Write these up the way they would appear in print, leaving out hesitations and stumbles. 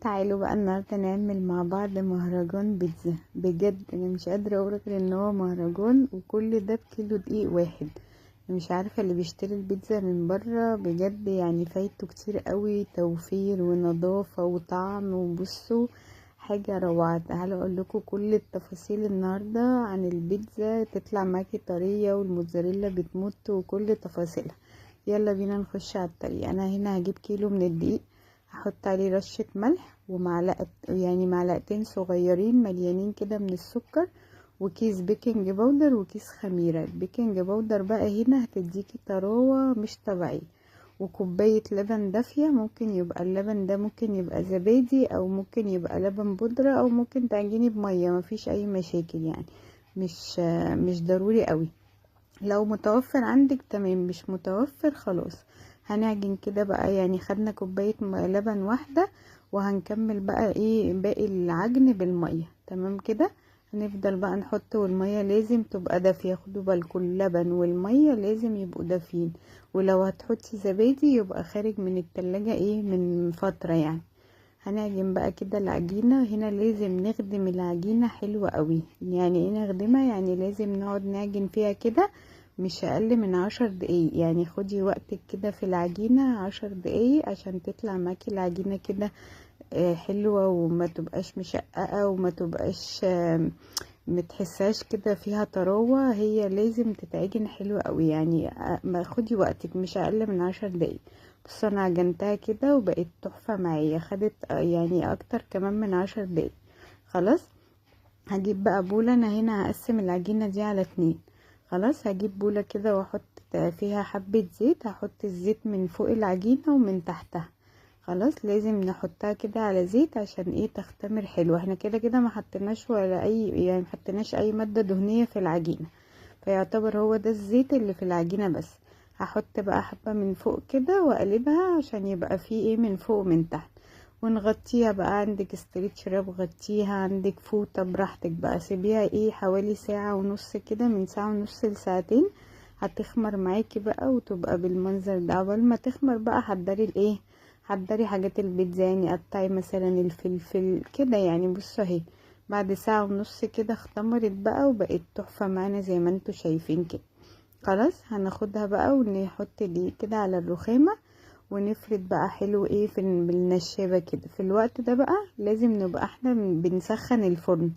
تعالوا بقى النهارده نعمل مع بعض مهرجان بيتزا. بجد انا مش قادره اقول غير ان هو مهرجان، وكل ده بكيلو دقيق واحد. مش عارفه اللي بيشتري البيتزا من بره بجد يعني فايته كتير قوي، توفير ونظافه وطعم. وبصوا حاجه روعه. تعالوا اقول لكم كل التفاصيل النهارده عن البيتزا تطلع معاكي طريه والموتزاريلا بتموت وكل تفاصيلها. يلا بينا نخش على الطريقه. انا هنا هجيب كيلو من الدقيق، هحط عليه رشة ملح ومعلقة يعني معلقتين صغيرين مليانين كده من السكر، وكيس بيكنج باودر وكيس خميرة. البيكنج باودر بقى هنا هتديكي طراوة مش طبيعية. وكوباية لبن دافية، ممكن يبقى اللبن ده ممكن يبقى زبادي او ممكن يبقى لبن بودرة او ممكن تعجني بمية، مفيش اي مشاكل يعني. مش ضروري قوي. لو متوفر عندك تمام، مش متوفر خلاص. هنعجن كده بقى، يعني خدنا كوباية لبن واحدة، وهنكمل بقى ايه باقي العجن بالمية. تمام كده. هنفضل بقى نحط، والمية لازم تبقى دافية. خدوا بالكم اللبن والمية لازم يبقوا دافيين. ولو هتحطي زبادي يبقى خارج من التلاجة ايه من فترة يعني. هنعجن بقى كده العجينة. هنا لازم نخدم العجينة حلوة قوي. يعني ايه نخدمها؟ يعني لازم نقعد نعجن فيها كده مش اقل من 10 دقايق. يعني خدي وقتك كده في العجينة 10 دقايق عشان تطلع معاكي العجينة كده حلوة، وما تبقاش مشققة، وما تبقاش متحساش كده فيها طراوة. هي لازم تتعجن حلوة قوي يعني. ما خدي وقتك مش اقل من 10 دقايق. بس انا عجنتها كده وبقت تحفة معايا، خدت يعني اكتر كمان من 10 دقايق. خلاص. هجيب بقى بولة. انا هنا هقسم العجينة دي على 2. خلاص. هجيب بولة كده واحط فيها حبة زيت. هحط الزيت من فوق العجينة ومن تحتها. خلاص. لازم نحطها كده على زيت عشان ايه تختمر حلو. احنا كده كده ما حطيناش ولا اي يعني ما حطيناش اي مادة دهنية في العجينة، فيعتبر هو ده الزيت اللي في العجينة بس. هحط بقى حبة من فوق كده واقلبها عشان يبقى فيه ايه من فوق ومن تحت. ونغطيها بقى. عندك استريتش راب غطيها، عندك فوطة براحتك بقى. سيبيها ايه حوالي ساعة ونص كده، من ساعة ونص لساعتين. هتخمر معاكي بقى وتبقى بالمنظر ده. اول ما تخمر بقى حضري الايه، حضري حاجات البيتزا. يعني قطعي مثلا الفلفل كده يعني. بصوا اهي بعد ساعة ونص كده اختمرت بقى وبقت تحفة معانا زي ما انتوا شايفين كده. خلاص. هناخدها بقى ونحط دي كده على الرخامة، ونفرد بقى حلو ايه بالنشابة كده. في الوقت ده بقى لازم نبقى احنا بنسخن الفرن.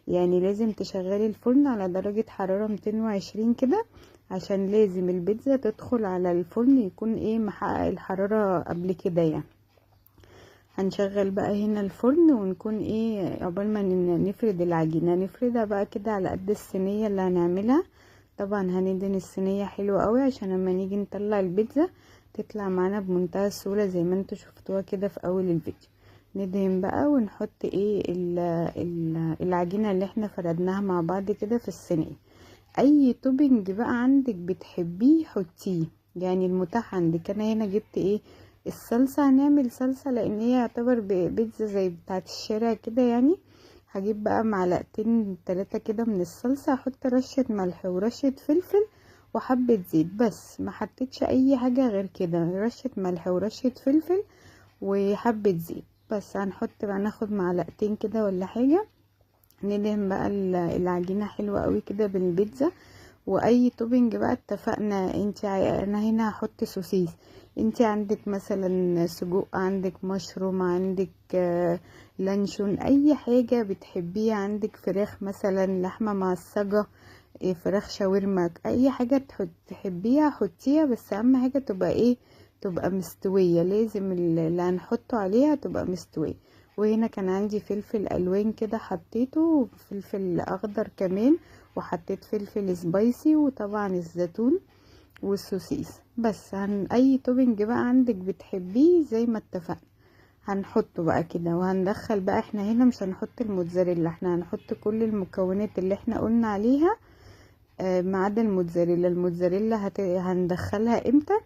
يعني لازم تشغلي الفرن على درجة حرارة 220 كده، عشان لازم البيتزا تدخل على الفرن يكون ايه محقق الحرارة قبل كده يعني. هنشغل بقى هنا الفرن ونكون ايه عقبال ما نفرد العجينة. نفردها بقى كده على قد الصينية اللي هنعملها. طبعا هندهن الصينية حلوة قوي عشان لما نيجي نطلع البيتزا تطلع معانا بمنتهى السهولة زي ما انتوا شفتوها كده في اول الفيديو. ندهن بقى ونحط ايه العجينة اللي احنا فردناها مع بعض كده في الصينية. اي توبنج بقى عندك بتحبيه حطيه، يعني المتاح عندك. انا هنا جبت ايه الصلصة. هنعمل صلصة لان هي يعتبر بيتزا زي بتاعة الشارع كده يعني. هجيب بقى معلقتين 3 كده من الصلصة. هحط رشة ملح ورشة فلفل وحبة زيت بس. ما حطيتش اي حاجة غير كده، رشة ملح ورشة فلفل وحبة زيت بس. هنحط بقى ناخد معلقتين كده ولا حاجة. ندهن بقى العجينة حلوة قوي كده بالبيتزا. واي توبنج بقى اتفقنا. انا هنا هحط سوسيس. انت عندك مثلا سجق، عندك مشروم، عندك لانشون، اي حاجة بتحبيها. عندك فراخ مثلا لحمة معصجة، فراخ شاورما، اي حاجة تحبيها حطيها. بس اهم حاجة تبقى ايه تبقى مستوية. لازم اللي هنحطه عليها تبقى مستوية. وهنا كان عندي فلفل الوان كده حطيته، وفلفل اخضر كمان، وحطيت فلفل سبايسي، وطبعا الزيتون والسوسيس بس. اي توبنج بقى عندك بتحبيه زي ما اتفقنا هنحطه بقى كده. وهندخل بقى احنا هنا مش هنحط الموتزاريلا، احنا هنحط كل المكونات اللي احنا قلنا عليها ما عدا الموتزاريلا. الموتزاريلا هندخلها امتى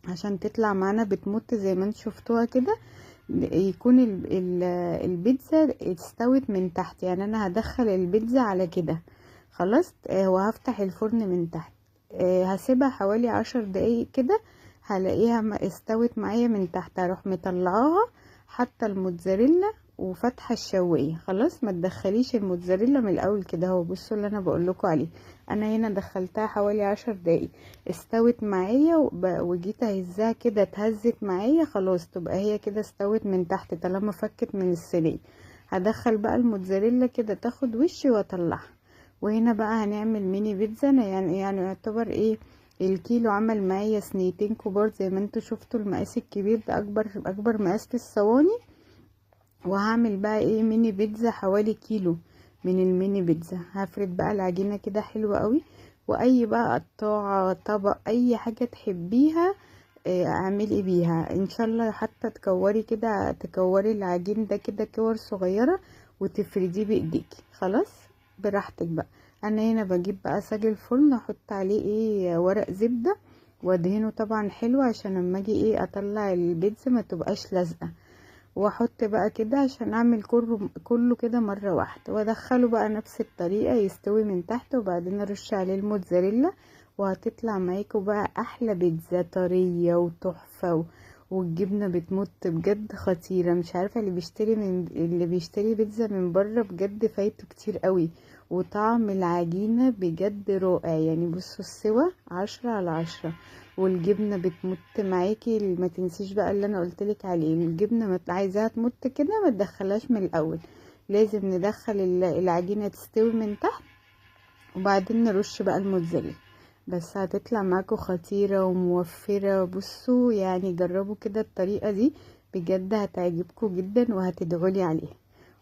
عشان تطلع معانا بتمط زي ما انتوا شفتوها كده. يكون البيتزا استوت من تحت. يعني انا هدخل البيتزا على كده. خلاص. وهفتح الفرن من تحت. هسيبها حوالي 10 دقايق كده. هلاقيها استوت معايا من تحت. هروح مطلعاها حاطه الموتزاريلا وفاتحه الشوايه. خلاص ما تدخليش الموتزاريلا من الاول كده اهو. بصوا اللي انا بقول لكم عليه، انا هنا دخلتها حوالي 10 دقايق، استوت معايا وجيت اهزها كده، اتهزت معايا خلاص، تبقى هي كده استوت من تحت طالما فكت من السلق. هدخل بقى الموتزاريلا كده تاخد وش واطلعها. وهنا بقى هنعمل ميني بيتزا. انا يعني يعتبر ايه، الكيلو عمل معايا صينيتين كبار زي ما انتوا شفتوا. المقاس الكبير ده اكبر مقاس في الصواني. وهعمل بقى ايه ميني بيتزا حوالي كيلو من الميني بيتزا. هفرد بقى العجينة كده حلوة قوي، واي بقى قطاعة طبق اي حاجة تحبيها اعملي بيها ان شاء الله. حتى تكوري كده، تكوري العجين ده كده كور صغيرة وتفرديه بايديكي. خلاص براحتك بقى. انا هنا بجيب بقى صاج الفرن، احط عليه ايه ورق زبدة وادهنه طبعا حلو عشان لما اجي ايه اطلع البيتزا ما تبقاش لازقة. واحط بقى كده عشان اعمل كله كده مرة واحدة، وادخله بقى نفس الطريقة يستوي من تحت، وبعدين ارش عليه الموتزاريلا. وهتطلع معاكم بقى احلى بيتزا طرية وتحفة والجبنة بتمط بجد خطيرة. مش عارفة اللي بيشتري بيتزا من بره بجد فايته كتير قوي. وطعم العجينة بجد رائع يعني. بصوا السوا 10/10. والجبنة بتمط معاكي. ما تنسيش بقى اللي انا قلتلك عليه، الجبنة عايزاها تمط كده ما تدخلهاش من الاول، لازم ندخل العجينة تستوي من تحت وبعدين نرش بقى الموتزاريلا. بس هتطلع معاكم خطيرة وموفرة. بصوا يعني جربوا كده الطريقة دي بجد هتعجبكم جدا وهتدعولي عليها.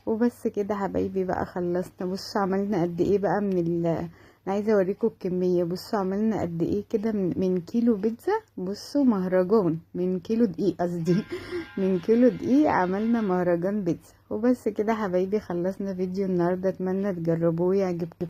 وبس كده حبايبي بقى خلصنا. بصوا عملنا قد ايه بقى انا عايزه اوريكم الكميه. بصوا عملنا قد ايه كده من كيلو بيتزا. بصوا مهرجان من كيلو دقيق قصدي من كيلو دقيق عملنا مهرجان بيتزا. وبس كده حبايبي خلصنا فيديو النهارده، اتمنى تجربوه يعجبكم.